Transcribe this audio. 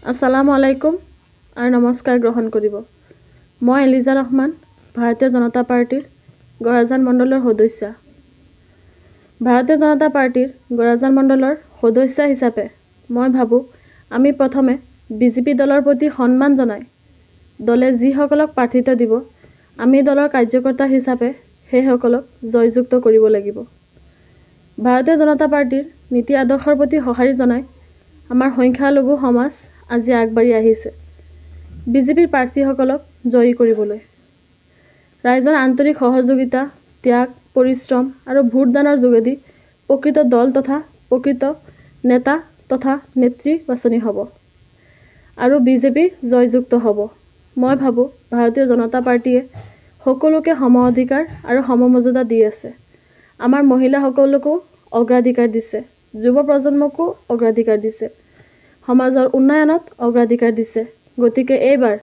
আসসালামু আলাইকুম আৰু নমস্কাৰ গ্ৰহণ কৰিব। মই এলিজা ৰহমান, ভাৰতীয় জনতা পাৰ্টিৰ গৰাজান মণ্ডলৰ সদস্যা। ভাৰতীয় জনতা পাৰ্টিৰ গৰাজান মণ্ডলৰ সদস্যা হিচাপে মই ভাবোঁ আমি প্ৰথমে বিজেপি দলৰ প্ৰতি সন্মান জনাই দলে যিসকলক প্ৰাৰ্থিত্ব দিব আমি দলৰ কাৰ্যকৰ্তা হিচাপে সেইসকলক জয়যুক্ত কৰিব লাগিব। ভাৰতীয় জনতা পাৰ্টিৰ নীতি আদৰ্শৰ প্ৰতি সঁহাৰি জনাই আমাৰ সংখ্যালঘু সমাজ আজি আগবাঢ়ি আহিছে বিজেপিৰ প্ৰাৰ্থীসকলক জয়ী কৰিবলৈ। ৰাইজৰ আন্তৰিক সহযোগিতা, ত্যাগ, পৰিশ্ৰম আৰু ভোটদানৰ যোগেদি প্ৰকৃত দল তথা প্ৰকৃত নেতা তথা নেত্ৰী বাছনি হ'ব আৰু বিজেপি জয়যুক্ত হ'ব। মই ভাবোঁ ভাৰতীয় জনতা পাৰ্টিয়ে সকলোকে সম অধিকাৰ আৰু সমমৰ্যাদা দি আছে। আমাৰ মহিলাসকলকো অগ্ৰাধিকাৰ দিছে, যুৱ প্ৰজন্মকো অগ্ৰাধিকাৰ দিছে, সমাজৰ উন্নয়নত অগ্ৰাধিকাৰ দিছে। গতিকে এইবাৰ